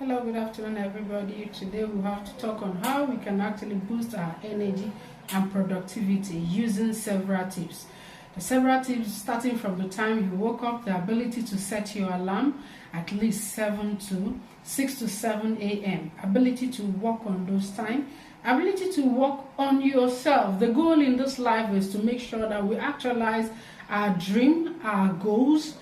Hello, good afternoon, everybody. Today we have to talk on how we can actually boost our energy and productivity using several tips. The several tips starting from the time you woke up, the ability to set your alarm at least 6 to 7 a.m., ability to work on those times, ability to work on yourself. The goal in this life is to make sure that we actualize our dream, our goals,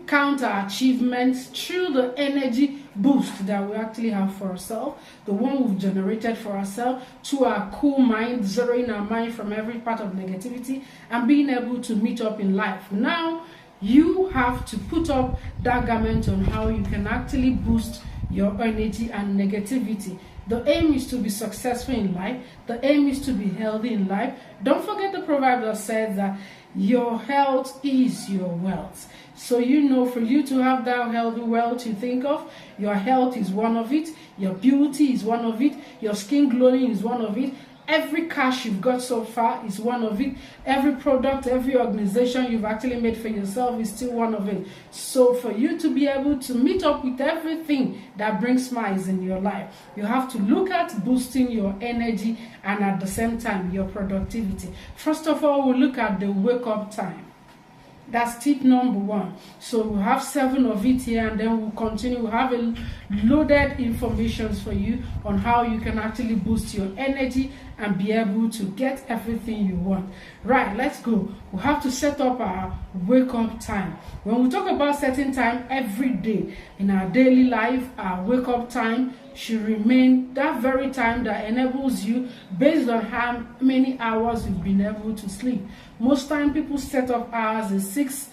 count our achievements through the energy boost that we actually have for ourselves, the one we've generated for ourselves, to our cool mind, zeroing our mind from every part of negativity and being able to meet up in life. Now you have to put up that garment on how you can actually boost your energy and negativity. The aim is to be successful in life. The aim is to be healthy in life. Don't forget the proverb that says that your health is your wealth. So for you to have that healthy wealth you think of, your health is one of it, your beauty is one of it, your skin glowing is one of it, every cash you've got so far is one of it, every product, every organization you've actually made for yourself is still one of it. So for you to be able to meet up with everything that brings smiles in your life, you have to look at boosting your energy and at the same time your productivity. First of all, we'll look at the wake up time. That's tip number one. So we'll have 7 of it here, and then we'll continue. We'll have a loaded information for you on how you can actually boost your energy and be able to get everything you want. Right, let's go. We have to set up our wake up time. When we talk about setting time every day in our daily life, our wake up time should remain that very time that enables you based on how many hours you've been able to sleep. Most time people set up hours is 6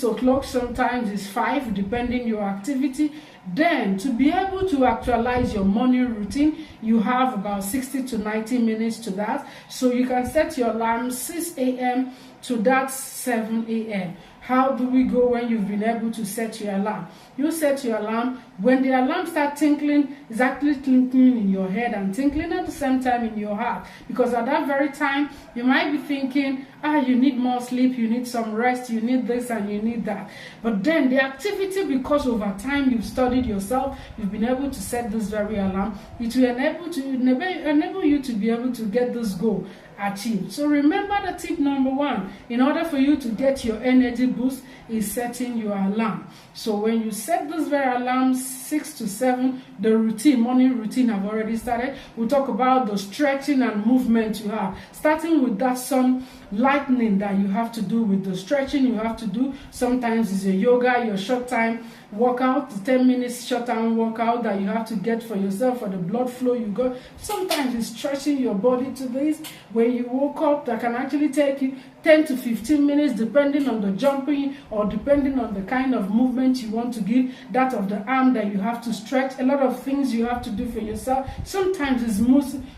o'clock, sometimes it's 5, depending your activity. Then to be able to actualize your morning routine, you have about 60 to 90 minutes to that. So you can set your alarm 6 a.m. to that 7 a.m. How do we go when you've been able to set your alarm? You set your alarm when the alarm starts tinkling, it's actually tinkling in your head and tinkling at the same time in your heart. Because at that very time, you might be thinking, you need more sleep, you need some rest, you need this and you need that. But then the activity, because over time you've studied yourself, you've been able to set this very alarm, it will enable you to be able to get this goal achieved. So remember the tip number one. In order for you to get your energy boost is setting your alarm. So when you set this very alarm 6 to 7, the morning routine have already started. We'll talk about the stretching and movement you have, starting with that some lightning that you have to do with the stretching you have to do. Sometimes it's your yoga, your short time workout, the 10 minutes short time workout that you have to get for yourself for the blood flow you got. Sometimes it's stretching your body to this. When you woke up, that can actually take you 10 to 15 minutes depending on the jumping or depending on the kind of movement you want to give, that of the arm that you have to stretch. A lot of things you have to do for yourself. Sometimes it's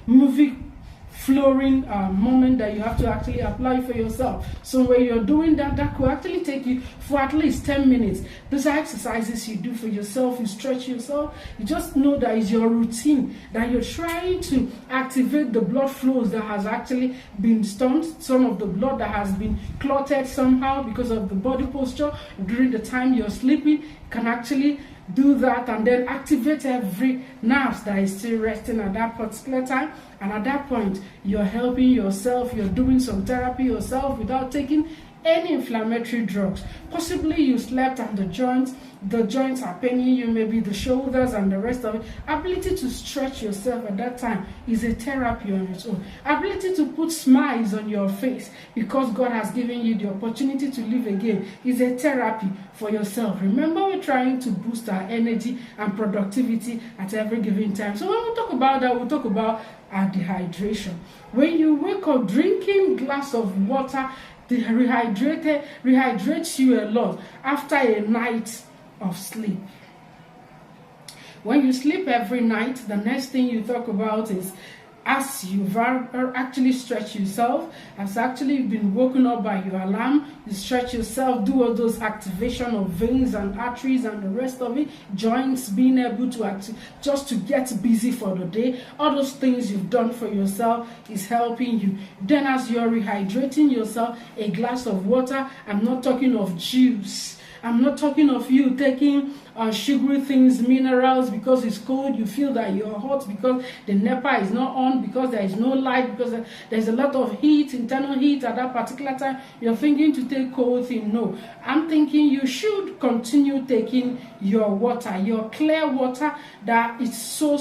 movie flooring moment that you have to actually apply for yourself. So when you're doing that, that could actually take you for at least 10 minutes. These are exercises you do for yourself, you stretch yourself. You just know that is your routine, that you're trying to activate the blood flows that has actually been stunned, some of the blood that has been clotted somehow because of the body posture during the time you're sleeping can actually do that and then activate every nerve that is still resting at that particular time. And at that point, you're helping yourself, you're doing some therapy yourself without taking any inflammatory drugs. Possibly you slept and the joints are paining you, maybe the shoulders and the rest of it. Ability to stretch yourself at that time is a therapy on its own. Ability to put smiles on your face because God has given you the opportunity to live again is a therapy for yourself. Remember, we're trying to boost our energy and productivity at every given time. So when we talk about that, we'll talk about our dehydration. When you wake up, drinking a glass of water rehydrates you a lot after a night of sleep. When you sleep every night, the next thing you talk about is as you've actually stretched yourself, as actually been woken up by your alarm, you stretch yourself, do all those activation of veins and arteries and the rest of it, joints, being able to just to get busy for the day. All those things you've done for yourself is helping you. Then as you're rehydrating yourself, a glass of water, I'm not talking of juice, I'm not talking of you taking sugary things, minerals, because it's cold. You feel that you're hot because the NEPA is not on, because there is no light, because there's a lot of heat, internal heat at that particular time. You're thinking to take cold thing. No, I'm thinking you should continue taking your water, your clear water that is so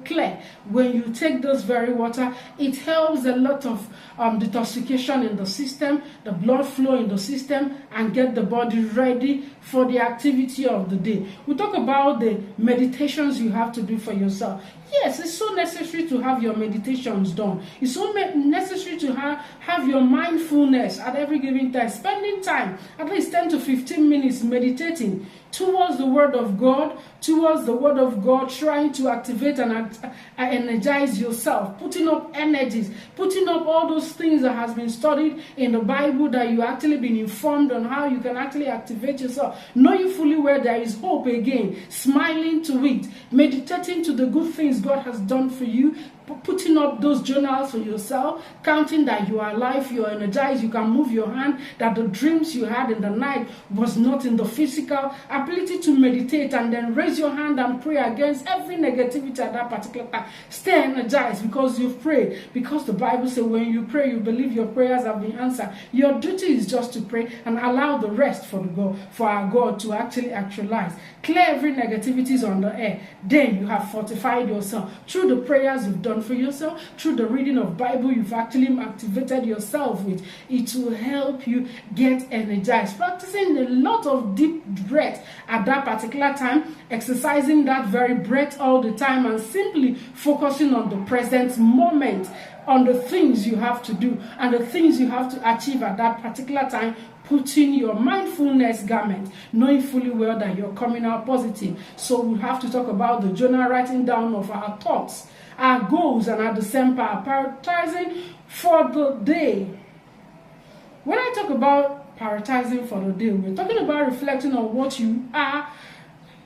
clear. When you take this very water, it helps a lot of detoxification in the system, the blood flow in the system, and get the body ready for the activity of the day. We talk about the meditations you have to do for yourself. Yes, it's so necessary to have your meditations done. It's so necessary to have your mindfulness at every given time, spending time, at least 10 to 15 minutes meditating towards the Word of God, trying to activate and energize yourself, putting up energies, putting up all those things that has been studied in the Bible, that you actually been informed on how you can actually activate yourself, knowing fully where there is hope again, smiling to it, meditating to the good things God has done for you, putting up those journals for yourself, counting that you are alive, you are energized, you can move your hand, that the dreams you had in the night was not in the physical, ability to meditate and then raise your hand and pray against every negativity at that particular time. Stay energized because you've prayed, because the Bible says when you pray, you believe your prayers have been answered. Your duty is just to pray and allow the rest for our God to actually actualize. Clear every negativities on the air. Then you have fortified yourself through the prayers you've done for yourself, through the reading of Bible you've actually activated yourself with. It will help you get energized. Practicing a lot of deep breath at that particular time, exercising that very breath all the time, and simply focusing on the present moment, on the things you have to do and the things you have to achieve at that particular time, putting your mindfulness garment, knowing fully well that you're coming out positive. So we have to talk about the journal writing down of our thoughts, our goals, and at the same time prioritizing for the day. When I talk about prioritizing for the day, we're talking about reflecting on what you are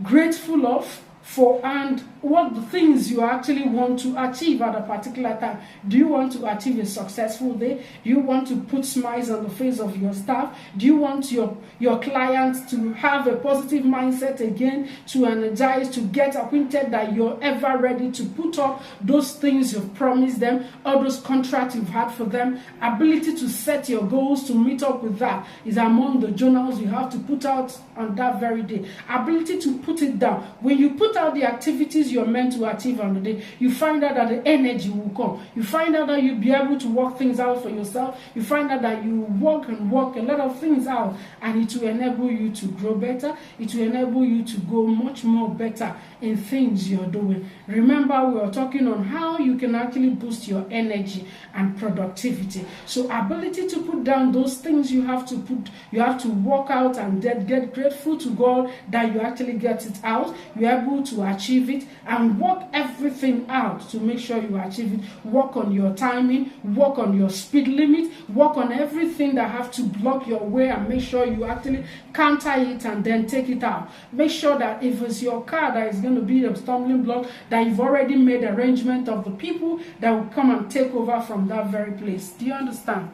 grateful of for and what the things you actually want to achieve at a particular time. Do you want to achieve a successful day? Do you want to put smiles on the face of your staff? Do you want your clients to have a positive mindset again, to energize, to get acquainted that you're ever ready to put up those things you've promised them, all those contracts you've had for them? Ability to set your goals, to meet up with that is among the journals you have to put out on that very day. Ability to put it down. When you put out the activities you're meant to achieve on the day, you find out that the energy will come. You find out that you'll be able to work things out for yourself. You find out that you work a lot of things out, and it will enable you to grow better. It will enable you to go much more better in things you're doing. Remember, we are talking on how you can actually boost your energy and productivity. So ability to put down those things you have to work out and get grateful to God that you actually get it out. You're able to achieve it and work everything out to make sure you achieve it. Work on your timing, work on your speed limit, work on everything that have to block your way, and make sure you actually counter it and then take it out. Make sure that if it's your car that is going to be the stumbling block, that you've already made arrangement of the people that will come and take over from that very place. Do you understand?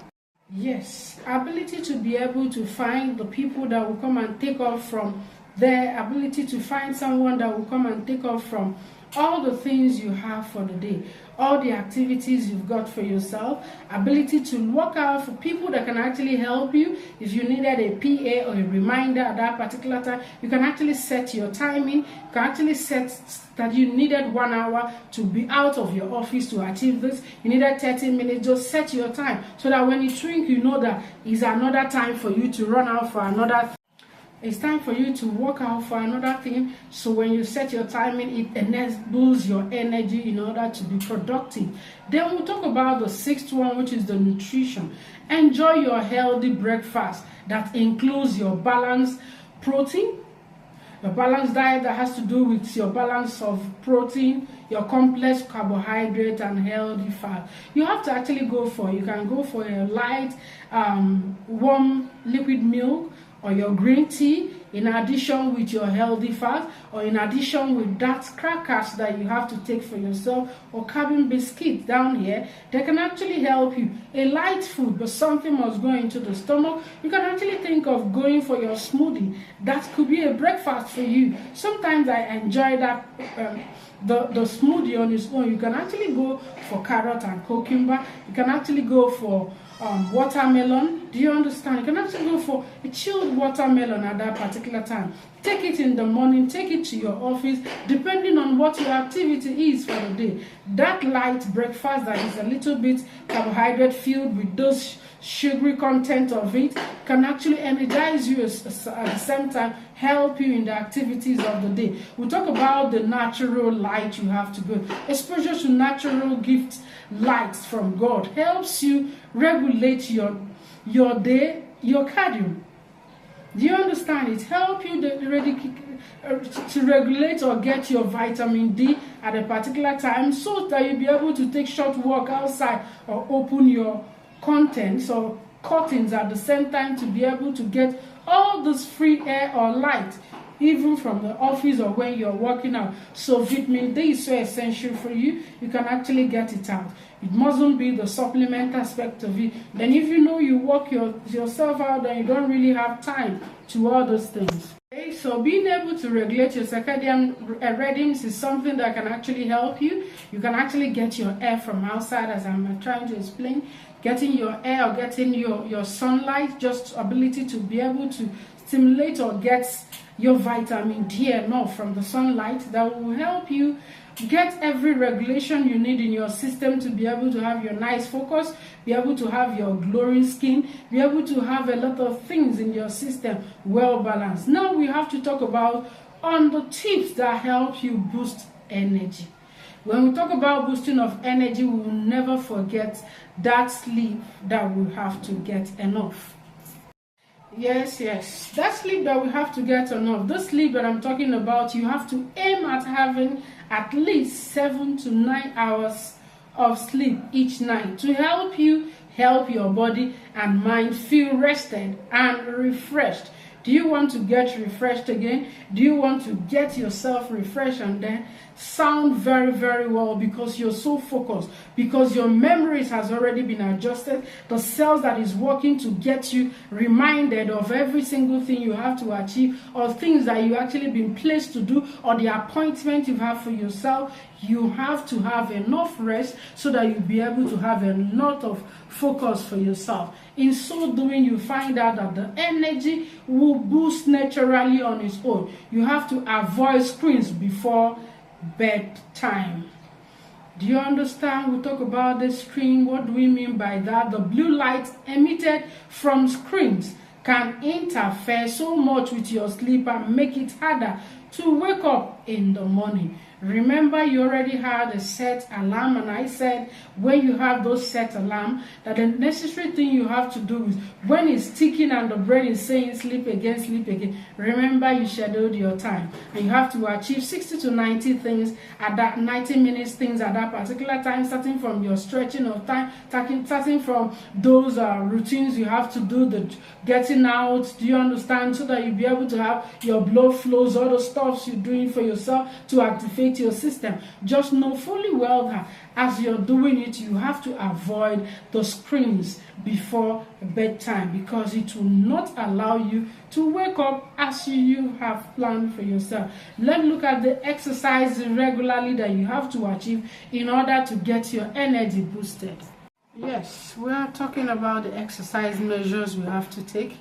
Yes, ability to be able to find the people that will come and take off from their ability to find someone that will come and take off from all the things you have for the day, all the activities you've got for yourself, ability to work out for people that can actually help you. If you needed a PA or a reminder at that particular time, you can actually set your timing. You can actually set that you needed 1 hour to be out of your office to achieve this. You needed 30 minutes, just set your time so that when you shrink, you know that it's another time for you to run out for another. It's time for you to work out for another thing. So when you set your timing, it enables your energy in order to be productive. Then we'll talk about the sixth one, which is the nutrition. Enjoy your healthy breakfast that includes your balanced protein, your balanced diet that has to do with your balance of protein, your complex carbohydrate, and healthy fat. You have to actually you can go for a light, warm liquid milk, or your green tea, in addition with your healthy fat, or in addition with that crackers that you have to take for yourself, or carbon biscuits down here, they can actually help you. A light food, but something must go into the stomach. You can actually think of going for your smoothie. That could be a breakfast for you. Sometimes I enjoy that the smoothie on its own. You can actually go for carrot and cucumber. You can actually go for watermelon. Do you understand? You can actually go for a chilled watermelon at that particular time. Take it in the morning, take it to your office, depending on what your activity is for the day. That light breakfast that is a little bit carbohydrate filled with those sugary content of it can actually energize you at the same time, help you in the activities of the day. We talk about the natural light you have to go. Exposure to natural gifts, lights from God, helps you regulate your day, your cardio. Do you understand? It helps you to regulate or get your vitamin D at a particular time, so that you'll be able to take short walk outside or open your contents or curtains at the same time to be able to get all this free air or light, even from the office or when you're working out. So vitamin D is so essential for you. You can actually get it out. It mustn't be the supplement aspect of it. Then if you know you work yourself out, then you don't really have time to all those things. Okay, so being able to regulate your circadian rhythms is something that can actually help you. You can actually get your air from outside, as I'm trying to explain. Getting your air or getting your sunlight, just ability to be able to stimulate or get your vitamin D enough from the sunlight, that will help you get every regulation you need in your system to be able to have your nice focus, be able to have your glowing skin, be able to have a lot of things in your system well balanced. Now we have to talk about on the tips that help you boost energy. When we talk about boosting of energy, we will never forget that sleep that we have to get enough. Yes, that sleep that we have to get enough. The sleep that I'm talking about, you have to aim at having at least 7 to 9 hours of sleep each night to help your body and mind feel rested and refreshed. Do you want to get refreshed again? Do you want to get yourself refreshed and then sound very, very well because you're so focused, because your memories has already been adjusted, the cells that is working to get you reminded of every single thing you have to achieve, or things that you actually been placed to do, or the appointment you have for yourself. You have to have enough rest so that you'll be able to have a lot of focus for yourself. In so doing, you find out that the energy will boost naturally on its own. You have to avoid screens before bedtime. Do you understand? We talk about the screen. What do we mean by that? The blue light emitted from screens can interfere so much with your sleep and make it harder to wake up in the morning. Remember, you already had a set alarm, and I said when you have those set alarm, that the necessary thing you have to do is when it's ticking and the brain is saying sleep again, remember you scheduled your time, and you have to achieve 60 to 90 things at that 90 minutes things at that particular time, starting from your stretching of time, starting from those routines you have to do, the getting out. Do you understand? So that you'll be able to have your blood flows, all the stuffs you're doing for yourself to activate your system. Just know fully well that as you're doing it, you have to avoid the screens before bedtime, because it will not allow you to wake up as you have planned for yourself. Let's look at the exercise regularly that you have to achieve in order to get your energy boosted. Yes, we are talking about the exercise measures we have to take.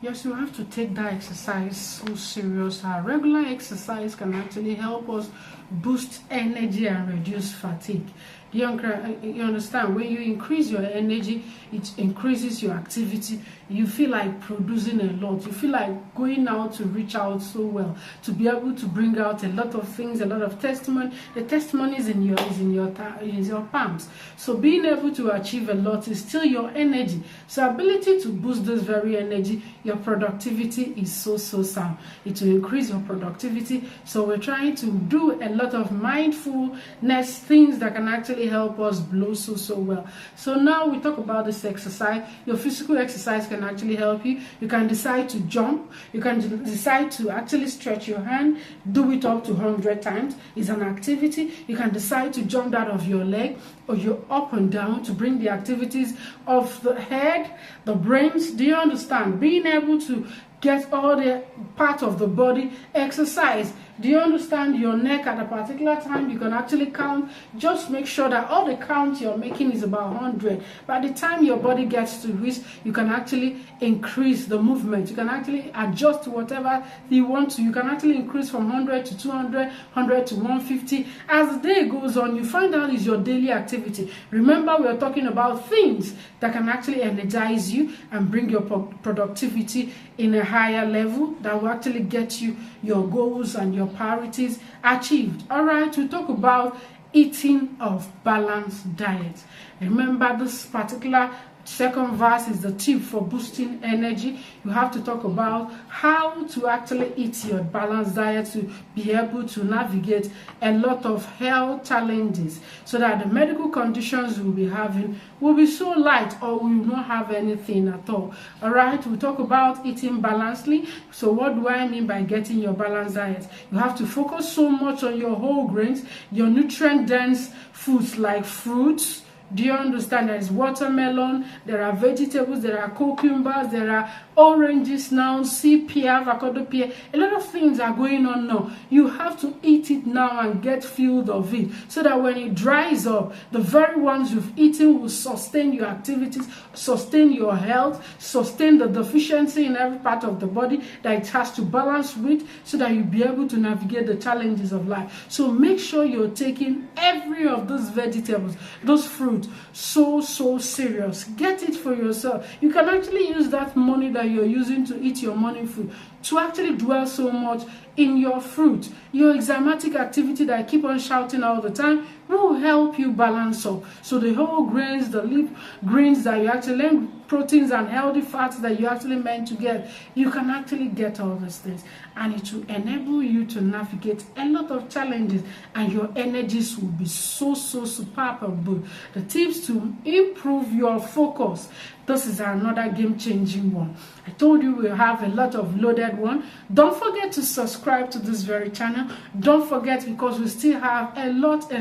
Yes, you have to take that exercise so serious. Our regular exercise can actually help us boost energy and reduce fatigue. You understand? When you increase your energy, it increases your activity. You feel like producing a lot. You feel like going out to reach out so well, to be able to bring out a lot of things, a lot of testimony. The testimony is in your palms. So being able to achieve a lot is still your energy. So ability to boost this very energy, your productivity is so sound. It will increase your productivity. So we're trying to do a lot of mindfulness things that can actually actually help us blow so well. So now we talk about this exercise. Your physical exercise can actually help you. You can decide to jump. You can decide to actually stretch your hand, do it up to 100 times. It's an activity. You can decide to jump out of your leg or you're up and down to bring the activities of the head, the brains. Do you understand? Being able to get all the part of the body exercise. Do you understand? Your neck at a particular time, you can actually count. Just make sure that all the count you're making is about 100. By the time your body gets to which, you can actually increase the movement. You can actually adjust to whatever you want to. You can actually increase from 100 to 200, 100 to 150. As the day goes on, you find out is your daily activity. Remember, we are talking about things that can actually energize you and bring your productivity in a higher level, that will actually get you your goals and your priorities achieved. All right, we talk about eating of balanced diet. Remember, this particular second verse is the tip for boosting energy. You have to talk about how to actually eat your balanced diet to be able to navigate a lot of health challenges, so that the medical conditions we'll be having will be so light or we will not have anything at all. All right, we talk about eating balancedly. So what do I mean by getting your balanced diet? You have to focus so much on your whole grains, your nutrient dense foods like fruits. Do you understand? There is watermelon, there are vegetables, there are cucumbers, there are oranges now, sea pear, avocado pear. A lot of things are going on now. You have to eat it now and get filled of it, so that when it dries up, the very ones you've eaten will sustain your activities, sustain your health, sustain the deficiency in every part of the body that it has to balance with, so that you'll be able to navigate the challenges of life. So make sure you're taking every of those vegetables, those fruits, so serious. Get it for yourself. You can actually use that money that you're using to eat your morning food to actually dwell so much in your fruit. Your enzymatic activity that I keep on shouting all the time will help you balance up. So the whole grains, the leaf greens that you actually, proteins and healthy fats that you actually meant to get, you can actually get all these things, and it will enable you to navigate a lot of challenges, and your energies will be so superb and good. The tips to improve your focus. This is another game-changing one. I told you we'll have a lot of loaded one. Don't forget to subscribe to this very channel. Don't forget, because we still have a lot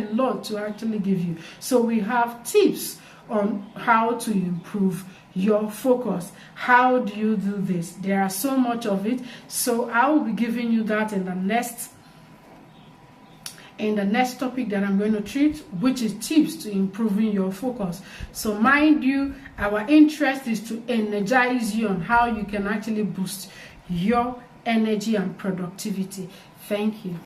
to actually give you. So we have tips on how to improve your focus. How do you do this? There are so much of it. So I will be giving you that in the next topic that I'm going to treat, which is tips to improving your focus. So mind you, our interest is to energize you on how you can actually boost your energy and productivity. Thank you.